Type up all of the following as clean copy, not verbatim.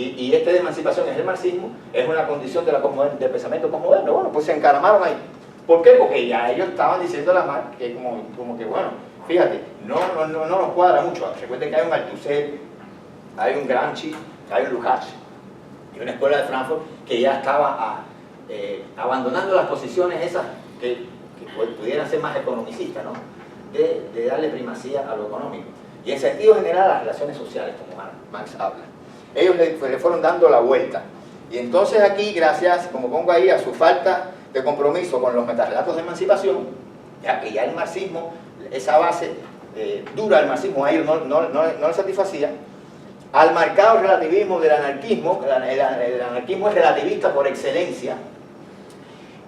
y este de emancipación es el marxismo, es una condición de del pensamiento posmoderno. Bueno, pues se encaramaron ahí. ¿Por qué? Porque ya ellos estaban diciendo a la Marx que como que, bueno, fíjate, no nos cuadra mucho. Recuerden que hay un Althusser, hay un Gramsci, hay un Lukács, y una escuela de Frankfurt que ya estaba abandonando las posiciones esas que pudieran ser más economicistas, ¿no? De darle primacía a lo económico. Y en sentido general a las relaciones sociales, como Marx habla. Ellos le fueron dando la vuelta. Y entonces aquí, gracias, como pongo ahí, a su falta de compromiso con los metarrelatos de emancipación, ya que ya el marxismo, esa base dura del marxismo a ellos no le satisfacía, al marcado relativismo del anarquismo, el anarquismo es relativista por excelencia,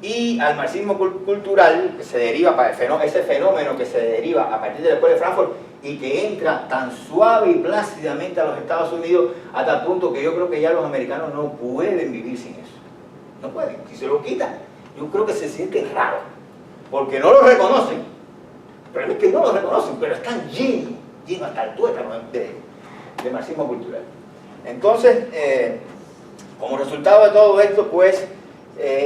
y al marxismo cultural, que se deriva para ese fenómeno que se deriva a partir de la escuela de Frankfurt y que entra tan suave y plácidamente a los Estados Unidos, a tal punto que yo creo que ya los americanos no pueden vivir sin eso. No pueden, si se lo quitan, yo creo que se sienten raros, porque no lo reconocen. Pero es que no lo reconocen, pero están llenos hasta el tuétano de marxismo cultural. Entonces, como resultado de todo esto, pues,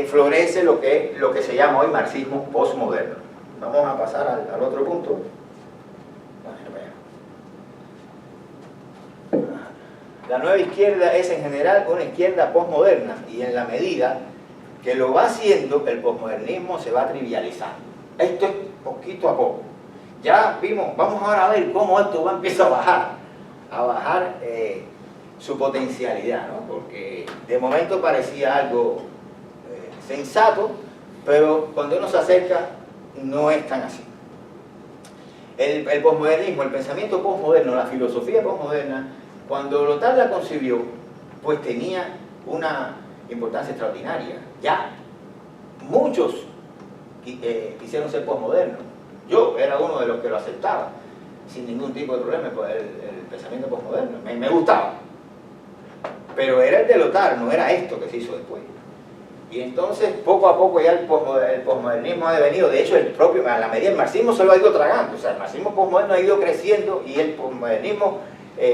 florece lo que se llama hoy marxismo postmoderno. Vamos a pasar al otro punto. La nueva izquierda es en general una izquierda postmoderna, y en la medida que lo va haciendo, el postmodernismo se va trivializando. Esto es poquito a poco. Ya vimos, vamos ahora a ver cómo esto empieza a bajar su potencialidad, ¿no? Porque de momento parecía algo sensato, pero cuando uno se acerca no es tan así. El posmodernismo, el pensamiento posmoderno, la filosofía posmoderna, cuando Lyotard la concibió, pues tenía una importancia extraordinaria. Ya muchos quisieron ser posmodernos. Yo era uno de los que lo aceptaba sin ningún tipo de problema, pues el pensamiento posmoderno me gustaba, pero era el de Lyotard, no era esto que se hizo después. Y entonces poco a poco ya el posmodernismo ha devenido, de hecho a la medida el marxismo se lo ha ido tragando, o sea, el marxismo posmoderno ha ido creciendo y el posmodernismo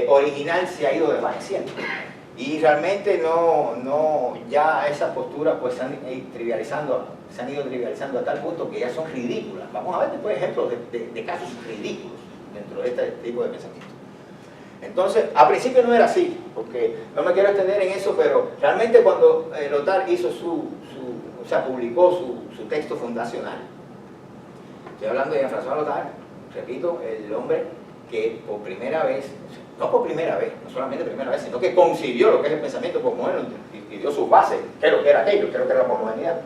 original se ha ido desvaneciendo. Y realmente ya esas posturas pues se han ido trivializando a tal punto que ya son ridículas. Vamos a ver después ejemplos de casos ridículos dentro de este tipo de pensamiento. Entonces, a principio no era así, porque no me quiero extender en eso, pero realmente cuando Lyotard hizo publicó su texto fundacional, estoy hablando de Jean-François Lyotard, repito, el hombre que por primera vez, no solamente primera vez, sino que concibió lo que es el pensamiento posmoderno y dio sus bases, qué es lo que era aquello, qué es lo que era la posmodernidad.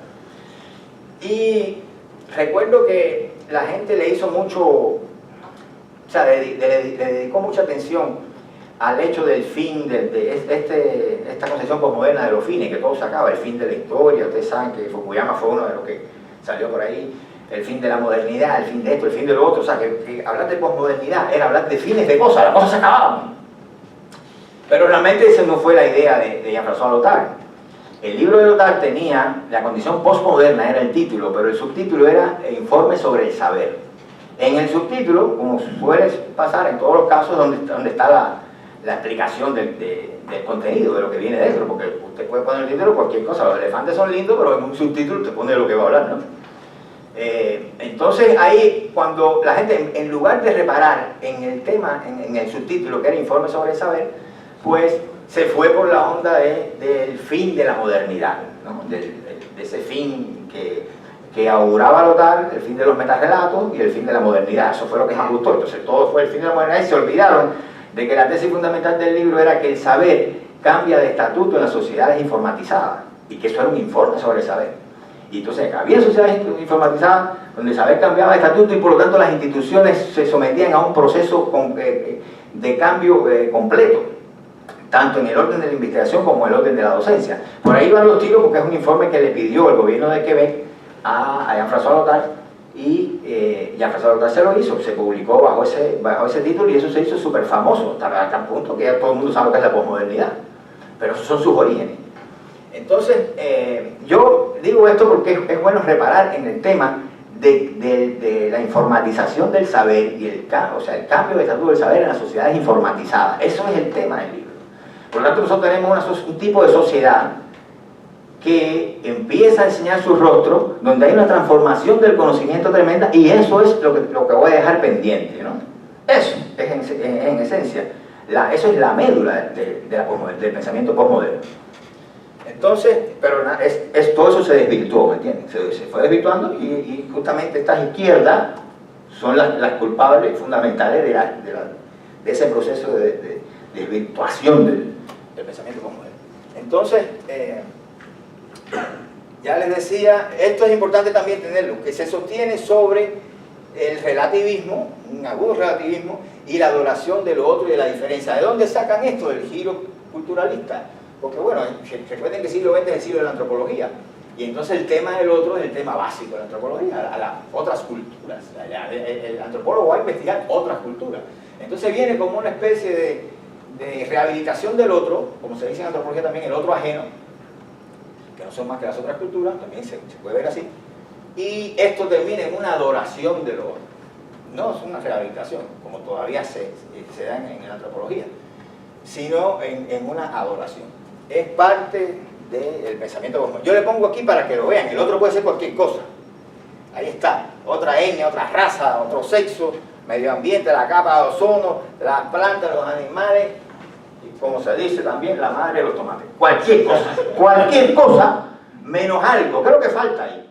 Y recuerdo que la gente le hizo mucho, o sea, le dedicó mucha atención al hecho del fin de esta concepción posmoderna de los fines, que todo se acaba, el fin de la historia. Ustedes saben que Fukuyama fue uno de los que salió por ahí, el fin de la modernidad, el fin de esto, el fin de lo otro. O sea, que hablar de posmodernidad era hablar de fines de cosas, las cosas se acababan. Pero realmente esa no fue la idea de Jean-François Lyotard. El libro de Lyotard tenía, la condición postmoderna era el título, pero el subtítulo era Informe sobre el saber. En el subtítulo, como suele pasar en todos los casos donde está la explicación del contenido, de lo que viene dentro, porque usted puede poner en el título cualquier cosa, los elefantes son lindos, pero en un subtítulo usted pone lo que va a hablar, ¿no? Entonces ahí, cuando la gente, en lugar de reparar en el tema, en el subtítulo que era Informe sobre el saber, pues se fue por la onda del fin de la modernidad, ¿no? de ese fin que auguraba Lyotard, el fin de los metarrelatos y el fin de la modernidad. Eso fue lo que les gustó. Entonces todo fue el fin de la modernidad y se olvidaron de que la tesis fundamental del libro era que el saber cambia de estatuto en las sociedades informatizadas y que eso era un informe sobre el saber. Y entonces había sociedades informatizadas donde el saber cambiaba de estatuto y por lo tanto las instituciones se sometían a un proceso de cambio completo, tanto en el orden de la investigación como en el orden de la docencia. Por ahí van los tiros porque es un informe que le pidió el gobierno de Quebec a Jean-François Lyotard y Jean-François Lyotard se lo hizo, se publicó bajo ese título y eso se hizo súper famoso, hasta tal punto que ya todo el mundo sabe lo que es la posmodernidad, pero esos son sus orígenes. Entonces, yo digo esto porque es bueno reparar en el tema de la informatización del saber y el cambio de estatuto del saber en las sociedades informatizadas. Eso es el tema del libro. Por lo tanto, nosotros tenemos un tipo de sociedad que empieza a enseñar su rostro, donde hay una transformación del conocimiento tremenda, y eso es lo que voy a dejar pendiente, ¿no? Eso es en esencia, eso es la médula del pensamiento postmoderno. Entonces, pero todo eso se desvirtuó, ¿me entiendes? Se fue desvirtuando y justamente estas izquierdas son las culpables fundamentales de ese proceso de desvirtuación del pensamiento postmoderno. Entonces, ya les decía, esto es importante también tenerlo, que se sostiene sobre el relativismo, un agudo relativismo, y la adoración de lo otro y de la diferencia. ¿De dónde sacan esto? Del giro culturalista. Porque bueno, recuerden que el siglo XX es el siglo de la antropología, y entonces el tema del otro es el tema básico de la antropología, a las otras culturas. El antropólogo va a investigar otras culturas. Entonces viene como una especie de rehabilitación del otro, como se dice en antropología también, el otro ajeno, que no son más que las otras culturas, también se puede ver así, y esto termina en una adoración del otro. No es una rehabilitación, como todavía se da en la antropología, sino en una adoración. Es parte del pensamiento común. Yo le pongo aquí para que lo vean, el otro puede ser cualquier cosa. Ahí está, otra etnia, otra raza, otro sexo, medio ambiente, la capa de ozono, las plantas, los animales, y como se dice también, la madre de los tomates. Cualquier cosa, menos algo. ¿Qué es lo que falta ahí?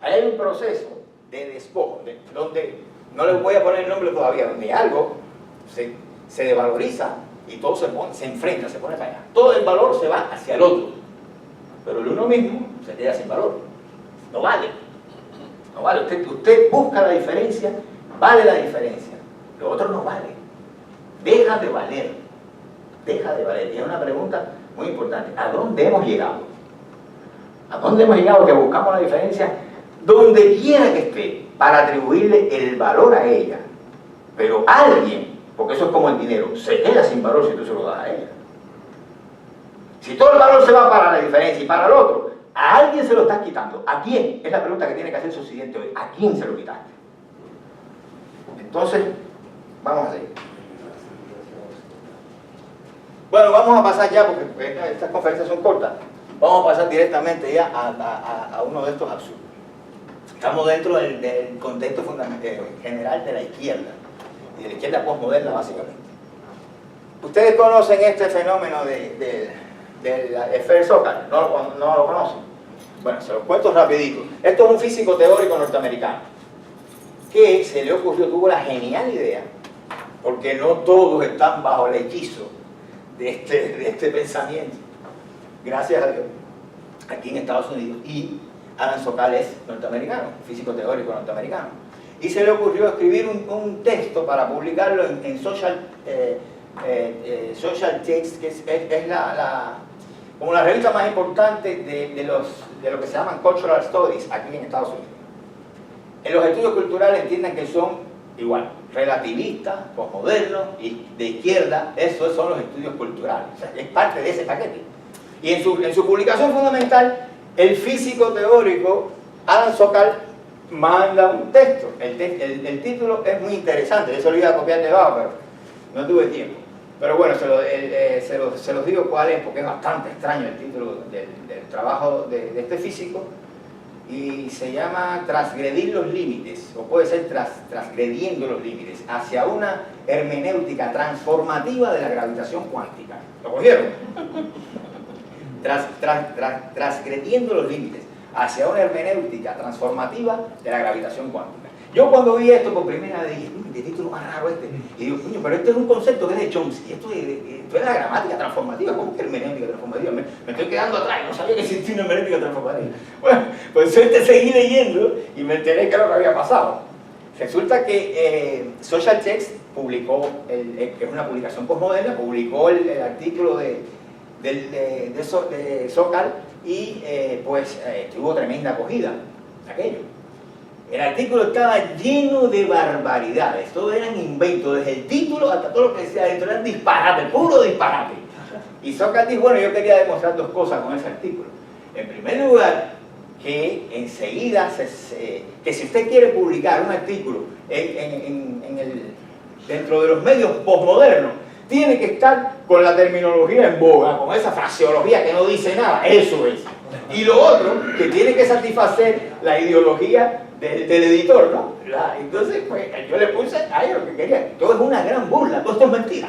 Ahí hay un proceso de despojo, donde, no les voy a poner el nombre todavía, donde algo se desvaloriza y todo se enfrenta, se pone para allá. Todo el valor se va hacia el otro, pero el uno mismo se queda sin valor. No vale. No vale. Usted busca la diferencia, vale la diferencia. Lo otro no vale. Deja de valer. Deja de valer. Y es una pregunta muy importante. ¿A dónde hemos llegado? ¿A dónde hemos llegado que buscamos la diferencia donde quiera que esté para atribuirle el valor a ella? Pero alguien, porque eso es como el dinero, se queda sin valor si tú se lo das a ella. Si todo el valor se va para la diferencia y para el otro, a alguien se lo estás quitando. ¿A quién? Es la pregunta que tiene que hacer su Occidente hoy. ¿A quién se lo quitaste? Entonces, vamos a seguir. Bueno, vamos a pasar ya, porque estas conferencias son cortas. Vamos a pasar directamente ya a uno de estos absurdos. Estamos dentro del contexto general de la izquierda, y de la izquierda postmoderna básicamente. Ustedes conocen este fenómeno del efecto Sokal, ¿no lo conocen? Bueno, se los cuento rapidito. Esto es un físico teórico norteamericano que se le ocurrió, tuvo la genial idea, porque no todos están bajo el hechizo de este pensamiento, gracias a Dios, aquí en Estados Unidos, y Alan Sokal es norteamericano, físico teórico norteamericano, y se le ocurrió escribir un texto para publicarlo en Social Text, que es como la revista más importante de lo que se llaman Cultural Studies aquí en Estados Unidos. En los estudios culturales entiendan que son igual, relativistas, postmodernos y de izquierda. Esos son los estudios culturales, o sea, es parte de ese paquete. Y en su publicación fundamental, el físico teórico Alan Sokal manda un texto. El título es muy interesante, yo se lo iba a copiar debajo, pero no tuve tiempo. Pero bueno, se los digo cuál es, porque es bastante extraño el título del trabajo de este físico, y se llama Transgredir los límites, o puede ser Transgrediendo los límites, hacia una hermenéutica transformativa de la gravitación cuántica. ¿Lo cogieron? Transgrediendo los límites, hacia una hermenéutica transformativa de la gravitación cuántica. Yo cuando vi esto por primera vez dije, qué título más raro este. Y digo, coño, pero este es un concepto que es de Chomsky, esto es la gramática transformativa. ¿Cómo que hermenéutica transformativa? Me estoy quedando atrás, no sabía que existía una hermenéutica transformativa. Bueno, pues yo seguí leyendo y me enteré que era lo que había pasado. Resulta que Social Text publicó, que es una publicación postmoderna, publicó el artículo de Sokal y pues tuvo tremenda acogida aquello. El artículo estaba lleno de barbaridades, todo eran inventos, desde el título hasta todo lo que decía adentro, eran disparate, puro disparate. Y Sokal dijo, bueno, yo quería demostrar dos cosas con ese artículo. En primer lugar, que enseguida, que si usted quiere publicar un artículo dentro de los medios postmodernos, tiene que estar con la terminología en boga, con esa fraseología que no dice nada, eso es. Y lo otro, que tiene que satisfacer la ideología del editor, ¿no? Entonces, pues, yo le puse a ellos lo que querían. Todo es una gran burla, todo esto es mentira.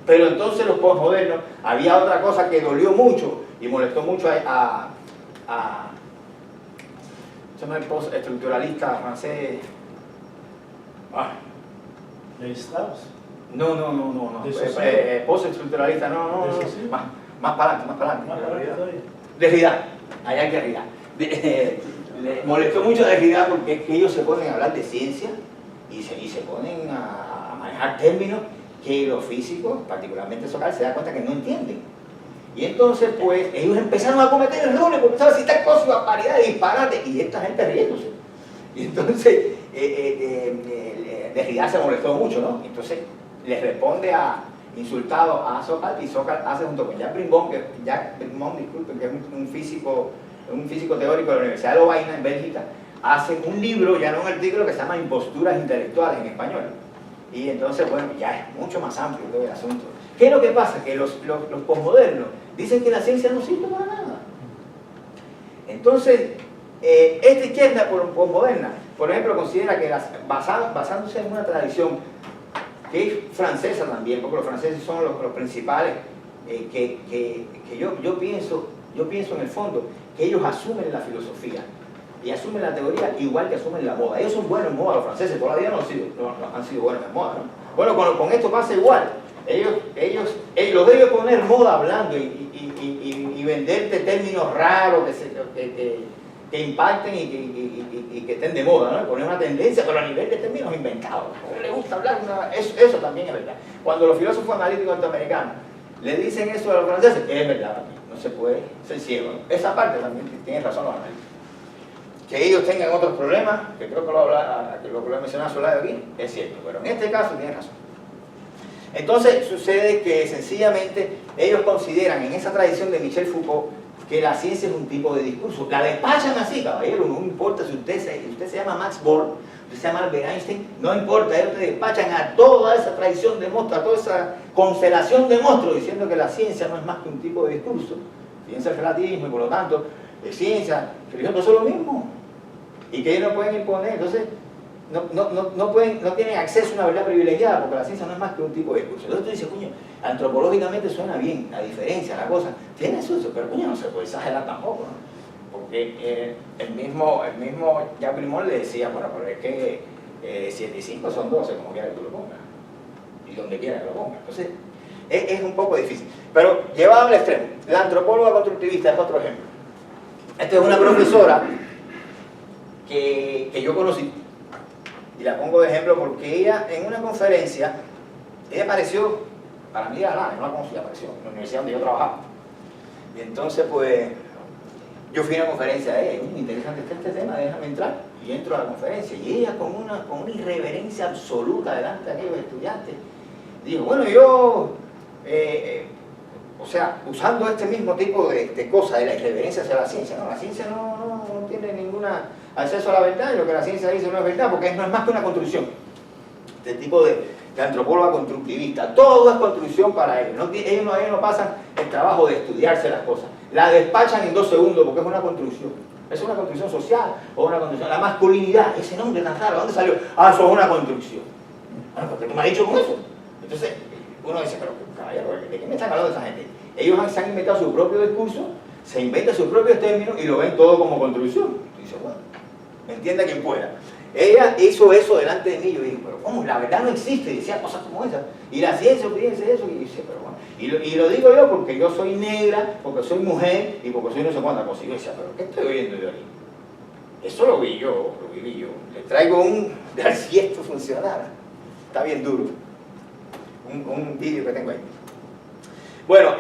Pero entonces los postmodernos, había otra cosa que dolió mucho y molestó mucho se llama el postestructuralista francés. ¿Levi-Strauss? No. Postestructuralista, no. Más para adelante. Derrida. Allá que Derrida. Le molestó mucho a Derrida porque es que ellos se ponen a hablar de ciencia y se ponen a manejar términos que los físicos, particularmente Sokal, se dan cuenta que no entienden. Y entonces, pues, ellos empezaron a cometer errores porque empezaron a citar cosas, barbaridades, disparates, y esta gente riéndose. Y entonces, Derrida se molestó mucho, ¿no? Entonces, le responde insultado a Sokal, y Sokal hace junto con Jacques Brimbon, que es un físico teórico de la Universidad de Lovaina, en Bélgica, hacen un libro, ya no un artículo, que se llama Imposturas intelectuales en español. Y entonces, bueno, ya es mucho más amplio todo el asunto. ¿Qué es lo que pasa? Que los posmodernos dicen que la ciencia no sirve para nada. Entonces, esta izquierda posmoderna, por ejemplo, considera que basándose en una tradición que es francesa también, porque los franceses son los principales, que yo pienso en el fondo que ellos asumen la filosofía y asumen la teoría igual que asumen la moda. Ellos son buenos en moda, los franceses todavía no han sido buenos en moda, ¿no? Bueno, con esto pasa igual. Los de ellos poner moda hablando y venderte términos raros que impacten y que estén de moda, ¿no? Poner una tendencia, pero a nivel de términos inventados. A él le gusta hablar, eso también es verdad. Cuando los filósofos analíticos norteamericanos le dicen eso a los franceses, es verdad también, no se puede ser ciego, ¿no? Esa parte también tienen razón los analíticos. Que ellos tengan otros problemas, que creo que lo he mencionado Solari aquí, es cierto, pero en este caso tienen razón. Entonces sucede que sencillamente ellos consideran en esa tradición de Michel Foucault que la ciencia es un tipo de discurso. La despachan así, caballero, no importa si usted se llama Max Born, usted se llama Albert Einstein, no importa, ellos te despachan a toda esa tradición de monstruos, a toda esa constelación de monstruos, diciendo que la ciencia no es más que un tipo de discurso. Ciencia es relativismo y por lo tanto, ciencia, religión, todo eso es lo mismo. Y que ellos no pueden imponer, entonces no tienen acceso a una verdad privilegiada porque la ciencia no es más que un tipo de discurso. Entonces tú dices, coño, antropológicamente suena bien, la diferencia, la cosa, tiene eso, pero coño, no se puede exagerar tampoco, ¿no? Porque el mismo Jacques Brimbon le decía, bueno, pero es que 7 y 5 son 12, como quiera que tú lo pongas, y donde quiera que lo pongas. Entonces, es un poco difícil. Pero llevado al extremo, la antropóloga constructivista es otro ejemplo. Esta es una profesora que yo conocí, y la pongo de ejemplo porque ella en una conferencia, ella apareció, para mí era nada, no la conocía, apareció en la universidad donde yo trabajaba. Y entonces pues, yo fui a una conferencia de ella, interesante está este tema, déjame entrar, y entro a la conferencia, y ella con una irreverencia absoluta delante de aquellos estudiantes, dijo, bueno, yo, o sea, usando este mismo tipo de cosas, de la irreverencia hacia la ciencia, no, la ciencia no tiene ninguna acceso a la verdad, y lo que la ciencia dice no es verdad, porque no es más que una construcción. Este tipo de antropóloga constructivista, todo es construcción para ellos. Ellos no pasan el trabajo de estudiarse las cosas, la despachan en 2 segundos porque es una construcción. Es una construcción social o una construcción. La masculinidad, ese nombre tan raro, ¿dónde salió? Ah, eso es una construcción. Bueno, porque tú me has dicho con eso. Entonces, uno dice, pero caballero, ¿de qué me están hablando esa gente? Ellos se han inventado su propio discurso, se inventan sus propios términos y lo ven todo como construcción. Y dice, bueno, me entienda quien pueda. Ella hizo eso delante de mí y yo dije, pero ¿cómo? La verdad no existe, y decía cosas como esas. Y la ciencia, fíjense eso, y dice, pero bueno. Y lo digo yo porque yo soy negra, porque soy mujer y porque soy no sé cuánta cosa. Y yo decía, pero ¿qué estoy oyendo yo aquí? Eso lo viví yo. Le traigo un, de ver si esto funcionara. Está bien duro. Un vídeo que tengo ahí. Bueno,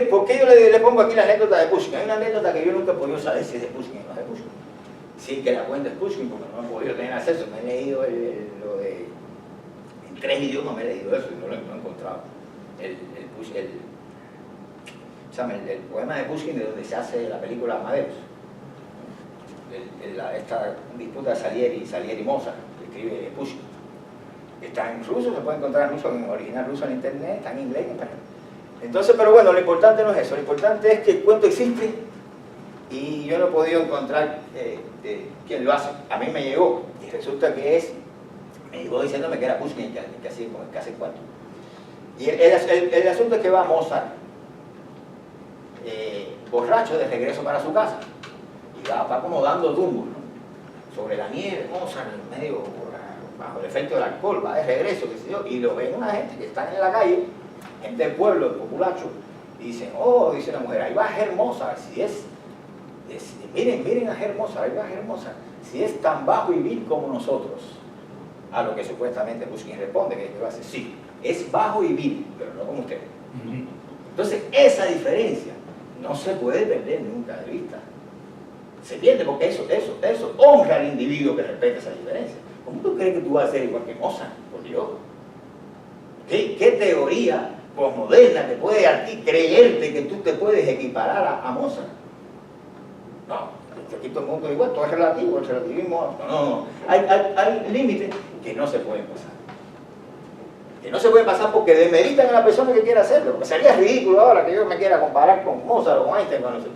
¿por qué yo le pongo aquí la anécdota de Pushkin? Hay una anécdota que yo nunca he podido saber si es de Pushkin o no es de Pushkin. Sí, que la cuenta es Pushkin, porque no he podido tener acceso. Me he leído lo de... En 3 idiomas me he leído eso y no lo he encontrado. El poema de Pushkin, de donde se hace la película Amadeus. Esta disputa de Salieri y Mozart, que escribe Pushkin. Está en ruso, se puede encontrar en ruso, en original ruso en internet, está en inglés y en español. Entonces, pero bueno, lo importante no es eso, lo importante es que el cuento existe y yo no he podido encontrar quién lo hace. A mí me llegó y resulta que me llegó diciéndome que era Pushkin el que hace el cuento. Y el asunto es que va Mozart, borracho, de regreso para su casa y va como dando tumbos, ¿no? Sobre la nieve, Mozart en medio, bajo el efecto del alcohol, va de regreso, qué sé yo, y lo ven una gente que está en la calle, gente del pueblo, el populacho, y dicen, oh, dice la mujer, ahí va Mozart, miren a Mozart, ahí va Mozart, si es tan bajo y vil como nosotros. A lo que supuestamente Pushkin responde, que va a decir, sí, es bajo y vil, pero no como ustedes. Entonces, esa diferencia no se puede perder nunca de vista. Se pierde porque eso honra al individuo que respeta esa diferencia. ¿Cómo tú crees que tú vas a ser igual que Mozart? Por Dios. ¿Qué teoría posmoderna te puede a ti creerte que tú te puedes equiparar a Mozart? No, aquí todo el mundo es igual, todo es relativo, el relativismo. No. Hay límites que no se pueden pasar. Que no se pueden pasar porque demeritan a la persona que quiera hacerlo. Porque sería ridículo ahora que yo me quiera comparar con Mozart o con Einstein. No sé.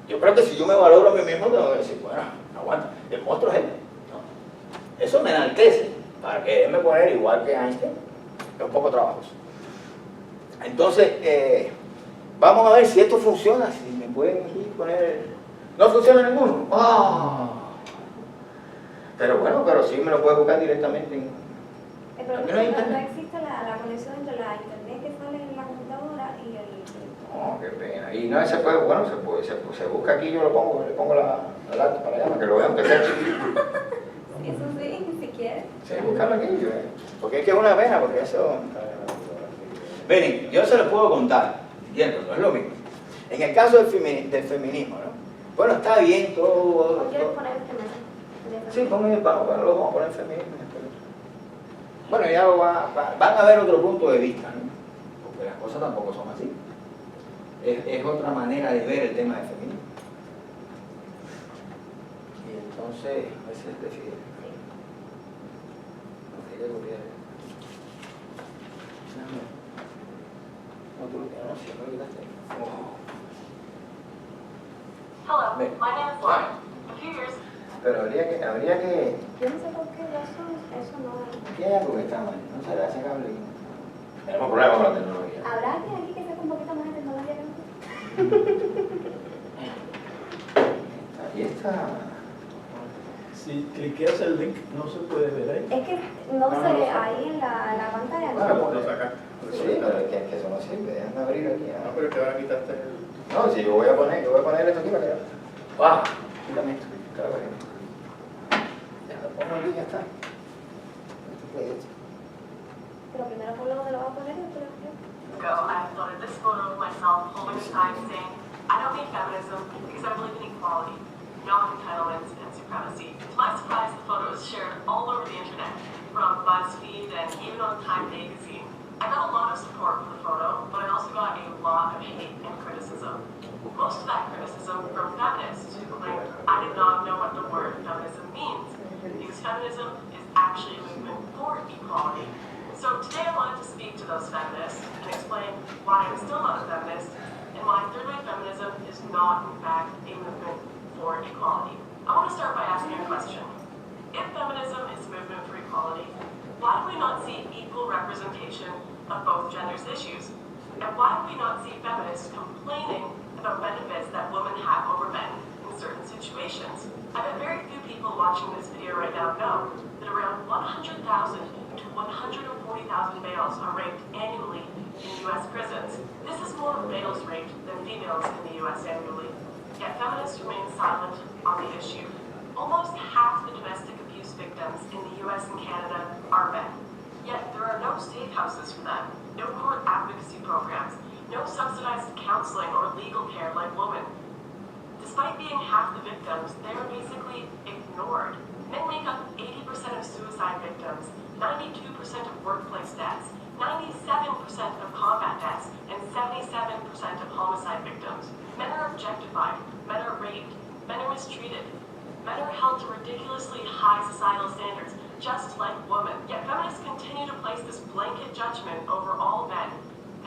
Yo creo que si yo me valoro a mí mismo, tengo que decir, bueno, aguanta, el monstruo es él. No. Eso me enaltece para que él me poner igual que Einstein. Es un poco trabajoso. Entonces, vamos a ver si esto funciona, si me pueden aquí poner... ¿No funciona ninguno? ¡Oh! Pero bueno, pero sí me lo puedes buscar directamente en... Pero no existe la conexión entre la internet que sale en la computadora y el... Oh, qué pena. Y no, se puede, bueno, se busca aquí, yo le pongo la lata para allá, para que lo vean que sea chiquito. Eso sí, si quieres. Sí, buscarlo aquí, porque es que es una pena, porque eso... Miren, yo se lo puedo contar, ¿entiendes? No es lo mismo. En el caso del feminismo, ¿no? Bueno, está bien todo... ¿Quieres poner el feminismo? Sí, lo vamos a poner feminismo. Bueno, ya van a ver otro punto de vista, ¿no? Porque las cosas tampoco son así. Es otra manera de ver el tema del feminismo. Y entonces, a veces prefiere. No, tú lo tienes, no, lo quitaste. Hello, my name is Lauren. A few years. Pero habría que... Yo no sé por qué eso no... ¿Qué hay algo que está mal? No se le hace cable. Tenemos problemas con la tecnología. ¿Habrá alguien aquí que sepa un poquito más de tecnología que Aquí está. Si cliqueas el link, no se puede ver ahí. Es que no se ve ahí en la pantalla. Bueno, ¿no? Lo sacaste. Sí, pero es que eso no sirve. Déjame abrir aquí. No, pero que ahora quitaste el... No, si yo voy a poner esto aquí para que... ¡Ah! Quítame esto. Claro que no. Déjame pongo aquí y ya está. Pero primero por lo de lo va a poner y después lo Ago, I uploaded this photo of myself holding a sign saying, I don't need feminism because I believe in equality, not entitlements and supremacy. To my surprise, the photo was shared all over the internet, from BuzzFeed and even on Time magazine. I got a lot of support for the photo, but I also got a lot of hate and criticism. Most of that criticism from feminists who claimed I did not know what the word feminism means, because feminism is actually a movement for equality. So today I wanted to speak to those feminists and explain why I'm still not a feminist and why third wave feminism is not, in fact, a movement for equality. I want to start by asking a question. If feminism is a movement for equality, why do we not see equal representation of both genders' issues? And why do we not see feminists complaining about benefits that women have over men in certain situations? I bet very few people watching this video right now know that around 100,000 to 140,000 males are raped annually in U.S. prisons. This is more males raped than females in the U.S. annually. Yet feminists remain silent on the issue. Almost half the domestic abuse victims in the U.S. and Canada are men. Yet there are no safe houses for them, no court advocacy programs, no subsidized counseling or legal care like women. Despite being half the victims, they are basically ignored. Men make up 80% of suicide victims, 92% of workplace deaths, 97% of combat deaths, and 77% of homicide victims. Men are objectified, men are raped, men are mistreated, men are held to ridiculously high societal standards, just like women. Yet feminists continue to place this blanket judgment over all men.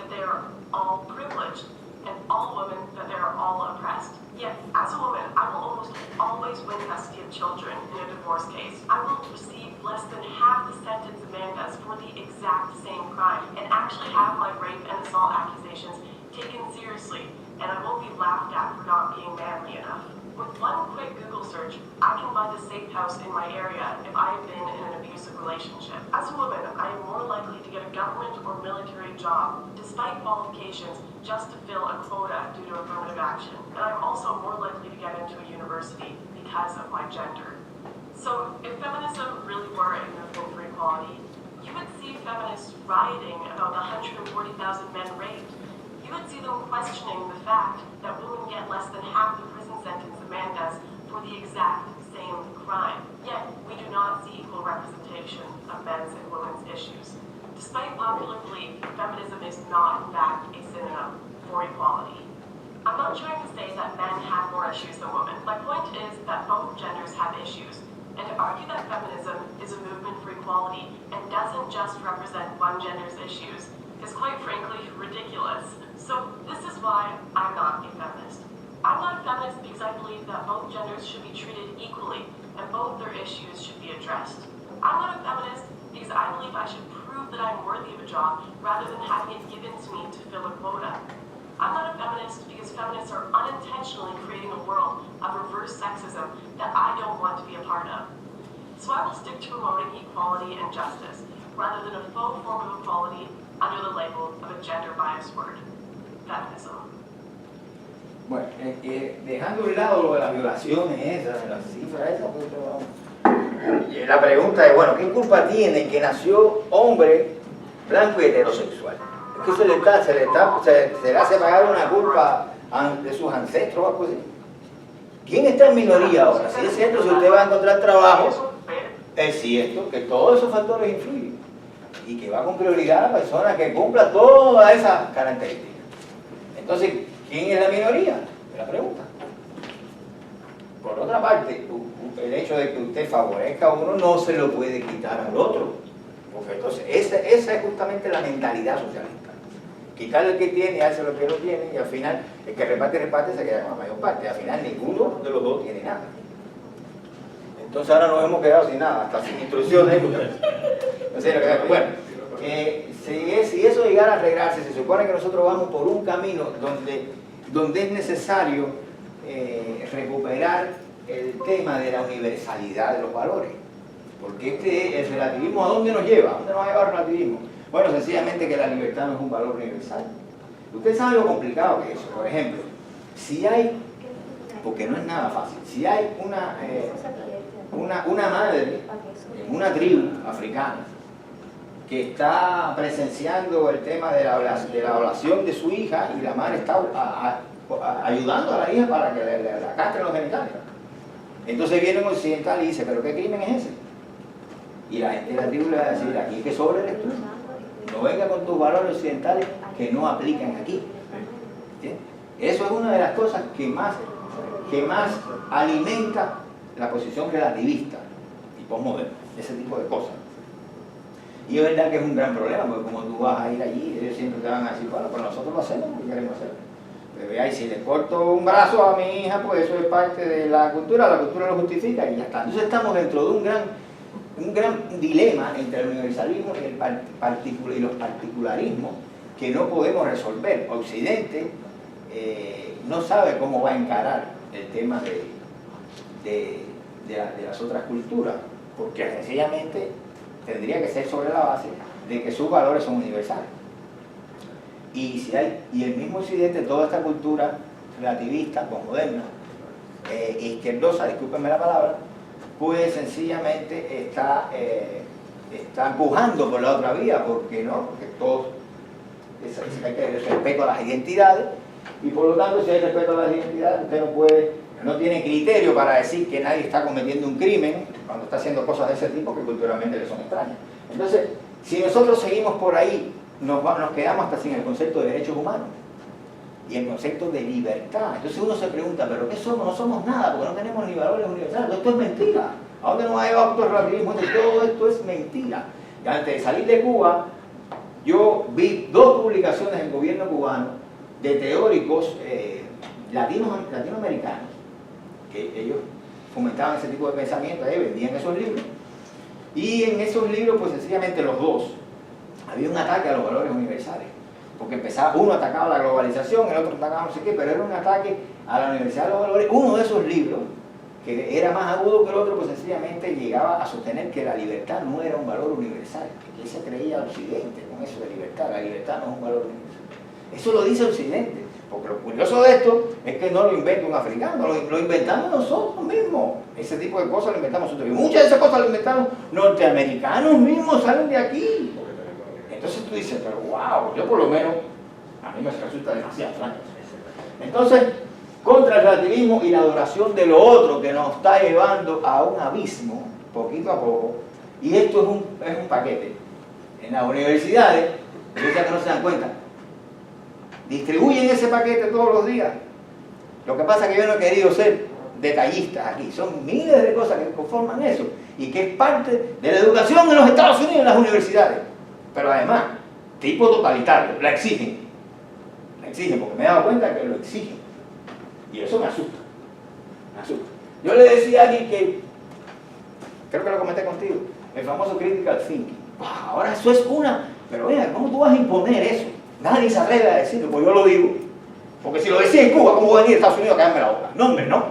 that they are all privileged and all women that they are all oppressed. Yet, as a woman, I will almost always win custody of children in a divorce case. I will receive less than half the sentence a man does for the exact same crime, and actually have my rape and assault accusations taken seriously, and I won't be laughed at for not being manly enough. With one quick Google search, I can find a safe house in my area if I have been in an abusive relationship. As a woman, I am more likely to get a government or military job, despite qualifications, just to fill a quota due to affirmative action. And I'm also more likely to get into a university because of my gender. So, if feminism really were a movement for equality, you would see feminists rioting about the 140,000 men raped. You would see them questioning the fact that women get less than half the prison sentence a man does for the exact same crime. Yet, we do not see equal representation of men's and women's issues. Despite popular belief, feminism is not, in fact, a synonym for equality. I'm not trying to say that men have more issues than women. My point is that both genders have issues. And to argue that feminism is a movement for equality and doesn't just represent one gender's issues is quite frankly ridiculous. So this is why I'm not a feminist. I'm not a feminist because I believe that both genders should be treated equally and both their issues should be addressed. I'm not a feminist because I believe I should prove that I'm worthy of a job rather than having it given to me to fill a quota. I'm not a feminist because feminists are unintentionally creating a world of reverse sexism that I don't want to be a part of. So I will stick to promoting equality and justice rather than a faux form of equality under the label of a gender-biased word, feminism. Bueno, dejando de un lado lo de las violaciones esas, de las cifras esas, la pregunta es, bueno, ¿qué culpa tiene que nació hombre, blanco y heterosexual? Es que se le hace pagar una culpa de sus ancestros o algo así. ¿Quién está en minoría ahora? Si es cierto, si usted va a encontrar trabajo, es cierto que todos esos factores influyen y que va con prioridad a la persona que cumpla todas esas características. Entonces, ¿quién es la minoría? Es la pregunta. Por otra parte, el hecho de que usted favorezca a uno no se lo puede quitar al otro. Porque entonces, esa es justamente la mentalidad socialista. Quitarle el que tiene, darse lo que no tiene, y al final, el que reparte, se queda con la mayor parte. Al final, ninguno de los dos tiene nada. Entonces, ahora nos hemos quedado sin nada, hasta sin instrucciones. Bueno, si eso llegara a arreglarse, se supone que nosotros vamos por un camino donde es necesario recuperar el tema de la universalidad de los valores. Porque el relativismo, ¿a dónde nos lleva? ¿A dónde nos ha llevado el relativismo? Bueno, sencillamente que la libertad no es un valor universal. Usted sabe lo complicado que es eso. Por ejemplo, si hay, porque no es nada fácil, si hay una madre en una tribu africana que está presenciando el tema de la ablación de su hija y la madre está ayudando a la hija para que la castren los genitales. Entonces viene un occidental y dice, ¿pero qué crimen es ese? Y la gente de la tribu le va a decir, aquí es que sobre eres tú. No venga con tus valores occidentales que no aplican aquí. ¿Sí? Eso es una de las cosas que más alimenta la posición relativista y postmoderna, ese tipo de cosas. Y es verdad que es un gran problema, porque como tú vas a ir allí, ellos siempre te van a decir, bueno, pues nosotros lo hacemos, ¿qué queremos hacer? Pero y si le corto un brazo a mi hija, pues eso es parte de la cultura lo justifica y ya está. Entonces estamos dentro de un gran dilema entre el universalismo y los particularismos que no podemos resolver. Occidente no sabe cómo va a encarar el tema de las otras culturas, porque sencillamente tendría que ser sobre la base de que sus valores son universales. Y el mismo Occidente, toda esta cultura relativista, posmoderna, izquierdosa, discúlpenme la palabra, pues sencillamente está empujando por la otra vía, porque todo hay que respeto a las identidades, y por lo tanto, si hay respeto a las identidades, usted no tiene criterio para decir que nadie está cometiendo un crimen cuando está haciendo cosas de ese tipo que culturalmente le son extrañas. Entonces, si nosotros seguimos por ahí, nos quedamos hasta sin el concepto de derechos humanos y el concepto de libertad. Entonces uno se pregunta, ¿pero qué somos? No somos nada, porque no tenemos ni valores universales. Esto es mentira. ¿A dónde nos ha llevado el relativismo? Todo esto es mentira. Y antes de salir de Cuba, yo vi dos publicaciones del gobierno cubano de teóricos latinoamericanos, que ellos fomentaban ese tipo de pensamiento, vendían esos libros, y en esos libros, pues sencillamente los dos, había un ataque a los valores universales, porque uno atacaba la globalización, el otro atacaba no sé qué, pero era un ataque a la universalidad de los valores. Uno de esos libros, que era más agudo que el otro, pues sencillamente llegaba a sostener que la libertad no era un valor universal, que se creía Occidente con eso de libertad. La libertad no es un valor universal. Eso lo dice Occidente, porque lo curioso de esto es que no lo inventa un africano, lo inventamos nosotros mismos. Ese tipo de cosas lo inventamos nosotros. Y muchas de esas cosas lo inventamos norteamericanos mismos, salen de aquí. Entonces tú dices, pero wow, yo por lo menos, a mí me resulta demasiado extraño. Entonces, contra el relativismo y la adoración de lo otro que nos está llevando a un abismo, poquito a poco, y esto es un paquete. En las universidades, ya que no se dan cuenta, distribuyen ese paquete todos los días. Lo que pasa es que yo no he querido ser detallista aquí, son miles de cosas que conforman eso, y que es parte de la educación en los Estados Unidos, en las universidades. Pero además, tipo totalitario, la exigen, porque me he dado cuenta que lo exigen. Y eso me asusta, Yo le decía a alguien que, creo que lo comenté contigo, el famoso critical thinking. Wow, ahora eso es pero venga, ¿cómo tú vas a imponer eso? Nadie se atreve a decirlo, pues yo lo digo. Porque si lo decía en Cuba, ¿cómo voy a venir a Estados Unidos a callarme la boca? No, hombre, no.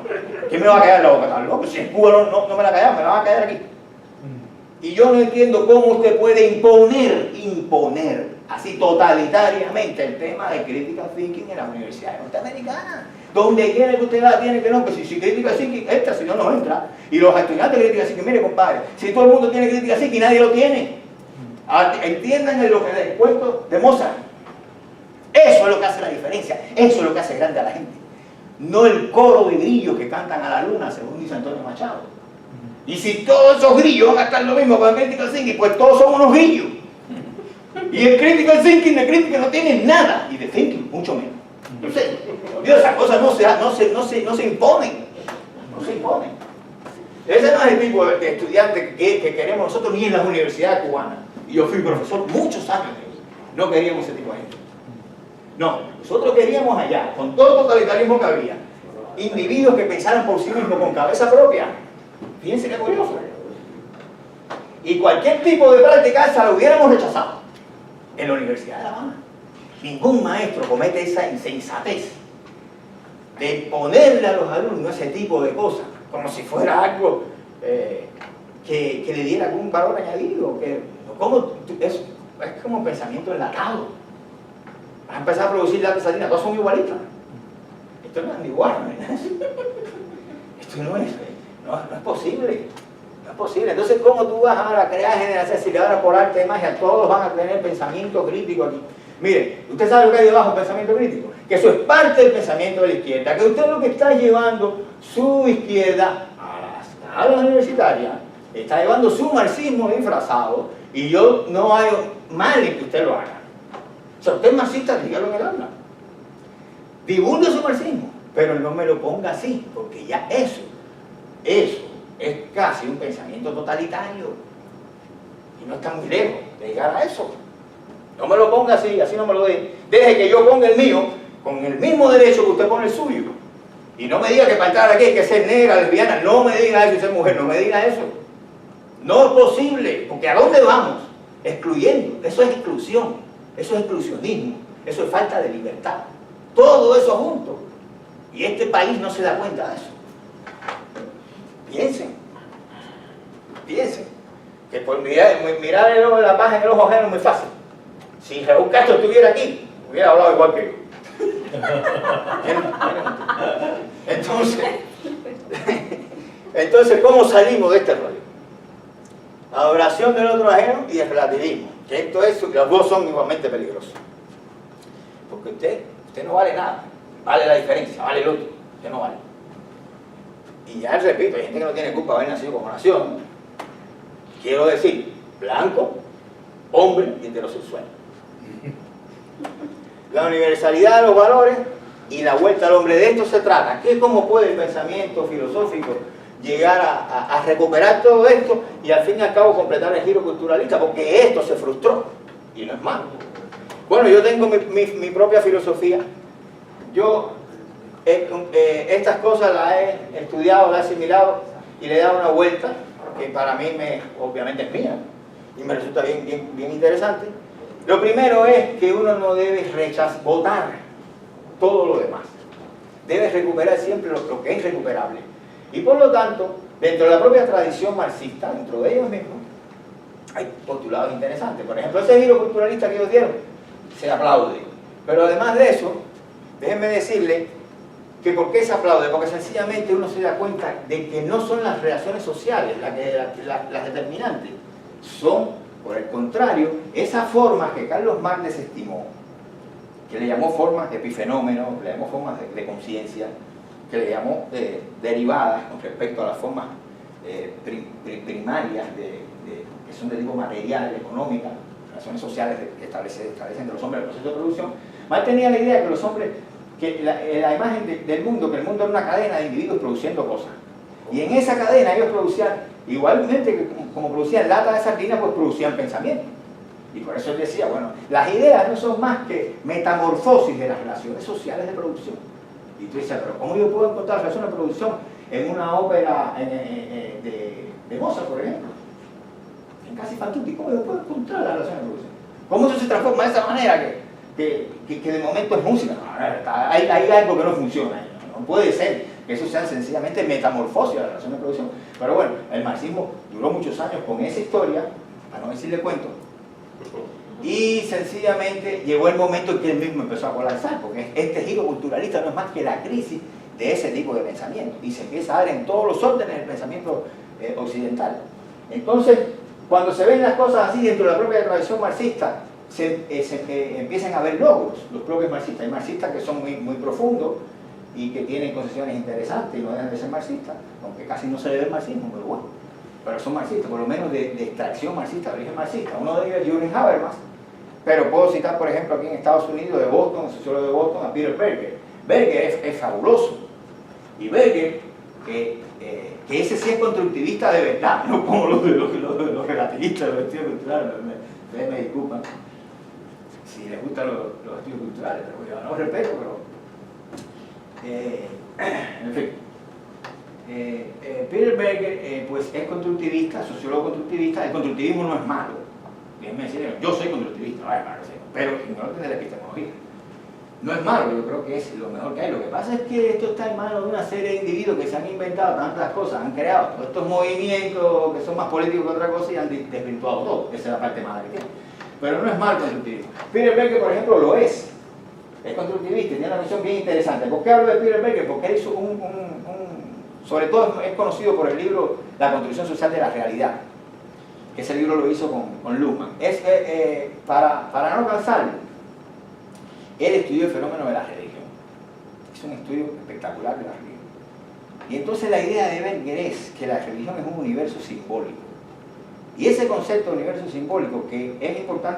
¿Quién me va a callar la boca? No, pues si en Cuba no me la callan, me la van a callar aquí. Y yo no entiendo cómo usted puede imponer así totalitariamente el tema de critical thinking en las universidades norteamericanas. Donde quiera que usted la tiene que no, que si critical thinking entra, si no, no entra. Y los estudiantes de critical thinking, mire compadre, si todo el mundo tiene critical thinking, nadie lo tiene. Entiendan lo que les cuento de Mozart. Eso es lo que hace la diferencia, eso es lo que hace grande a la gente. No el coro de grillos que cantan a la luna, según dice Antonio Machado. Y si todos esos grillos van a estar lo mismo con el critical thinking, pues todos son unos grillos. Y el critical thinking de crítica no tiene nada, y de thinking mucho menos. Entonces, esas cosas no se imponen. No se imponen. Ese no es el tipo de estudiante que queremos nosotros ni en las universidades cubanas. Y yo fui profesor muchos años de ahí. No queríamos ese tipo de gente. No, nosotros queríamos allá, con todo el totalitarismo que había, individuos que pensaran por sí mismos con cabeza propia. Fíjense qué curioso. Y cualquier tipo de práctica esa la hubiéramos rechazado en la Universidad de La Habana. Ningún maestro comete esa insensatez de ponerle a los alumnos ese tipo de cosas, como si fuera algo que le diera algún valor añadido. Es como pensamiento enlatado. Vas a empezar a producir latas de sardina, todas son igualitas. Esto no es igual, ¿no? Esto no es posible. No es posible. Entonces, ¿cómo tú vas a crear generaciones si ahora por arte de magia todos van a tener pensamiento crítico aquí? Mire, usted sabe lo que hay debajo del pensamiento crítico, que eso es parte del pensamiento de la izquierda, que usted lo que está llevando su izquierda a las universitarias, está llevando su marxismo disfrazado, y yo no hay mal en que usted lo haga. O sea, usted es marxista, dígalo en el aula. Divulgue su marxismo, pero no me lo ponga así, porque ya eso es casi un pensamiento totalitario. Y no está muy lejos de llegar a eso. No me lo ponga así no me lo dé. Deje que yo ponga el mío con el mismo derecho que usted pone el suyo. Y no me diga que para entrar aquí hay que ser negra, lesbiana. No me diga eso y ser mujer, no me diga eso. No es posible, porque ¿a dónde vamos? Excluyendo. Eso es exclusión, eso es exclusionismo, eso es falta de libertad. Todo eso junto. Y este país no se da cuenta de eso. Piensen. Que por mirar la paja en el ojo ajeno es muy fácil. Si Raúl Castro estuviera aquí, hubiera hablado igual que yo. Entonces, ¿cómo salimos de este rollo? La adoración del otro ajeno y el relativismo. Que esto es, los dos son igualmente peligrosos. Porque usted no vale nada. Vale la diferencia, vale el otro. Usted no vale. Y ya repito, hay gente que no tiene culpa de haber nacido como nació, ¿no? Quiero decir, blanco, hombre y heterosexual. La universalidad de los valores y la vuelta al hombre. De esto se trata. ¿Cómo puede el pensamiento filosófico llegar a recuperar todo esto y al fin y al cabo completar el giro culturalista? Porque esto se frustró. y no es malo. Bueno, yo tengo mi propia filosofía. Yo estas cosas las he estudiado, las he asimilado y le he dado una vuelta que para mí obviamente es mía y me resulta bien interesante. Lo primero es que uno no debe votar todo lo demás. Debe recuperar siempre lo que es recuperable. Y por lo tanto, dentro de la propia tradición marxista, dentro de ellos mismos, hay postulados interesantes. Por ejemplo, ese giro culturalista que ellos dieron, se aplaude. Pero además de eso, déjenme decirle que ¿por qué se aplaude? Porque sencillamente uno se da cuenta de que no son las relaciones sociales las determinantes. Son, por el contrario, esas formas que Carlos Marx desestimó, que le llamó formas de epifenómeno, le llamó formas de conciencia, que le llamó derivadas con respecto a las formas primarias que son de tipo material, económica, relaciones sociales que establecen de los hombres el proceso de producción. Marx tenía la idea de que los hombres, que la imagen del mundo, que el mundo era una cadena de individuos produciendo cosas. Y en esa cadena ellos producían, igualmente que como producían lata de sardina, pues producían pensamiento. Y por eso él decía, bueno, las ideas no son más que metamorfosis de las relaciones sociales de producción. Y tú dices, pero ¿cómo yo puedo encontrar relaciones de producción en una ópera de Mozart, por ejemplo? En Casi fan tutti, ¿cómo yo puedo encontrar las relaciones de producción? ¿Cómo eso se transforma de esa manera que de momento es música? No, hay algo que no funciona. No puede ser que eso sea sencillamente metamorfosis de la relación de producción. Pero bueno, el marxismo duró muchos años con esa historia, para no decirle cuento, y sencillamente llegó el momento en que él mismo empezó a colapsar, porque este giro culturalista no es más que la crisis de ese tipo de pensamiento, y se empieza a dar en todos los órdenes del pensamiento occidental. Entonces, cuando se ven las cosas así dentro de la propia tradición marxista, empiezan a haber logros, los propios marxistas. Hay marxistas que son muy profundos y que tienen concepciones interesantes y no dejan de ser marxistas, aunque casi no se le ve el marxismo, pero bueno, pero son marxistas, por lo menos de extracción marxista, de origen marxista. Uno de ellos es Jürgen Habermas, pero puedo citar, por ejemplo, aquí en Estados Unidos, de Boston, el sociólogo de Boston, a Peter Berger. Berger es fabuloso, y Berger, que ese sí es constructivista de verdad, no como los relativistas de los estudios culturales. Ustedes me disculpan si les gustan los estudios culturales, pero yo no respeto, pero en fin. Peter Berger pues es constructivista, sociólogo constructivista. El constructivismo no es malo, déjenme decir, yo soy constructivista, no es malo, pero no tiene la epistemología. No es malo, yo creo que es lo mejor que hay. Lo que pasa es que esto está en manos de una serie de individuos que se han inventado tantas cosas, han creado todos estos movimientos que son más políticos que otra cosa y han desvirtuado todo. Esa es la parte mala que tiene. Pero no es malo el constructivismo. Peter Berger, por ejemplo, lo es. Es constructivista, tiene una visión bien interesante. ¿Por qué hablo de Peter Berger? Porque él hizo sobre todo es conocido por el libro La construcción social de la realidad, que ese libro lo hizo con Luhmann. Para no cansarlo, él estudió el fenómeno de la religión. Es un estudio espectacular de la religión. Y entonces la idea de Berger es que la religión es un universo simbólico. Y ese concepto de universo simbólico, que es importante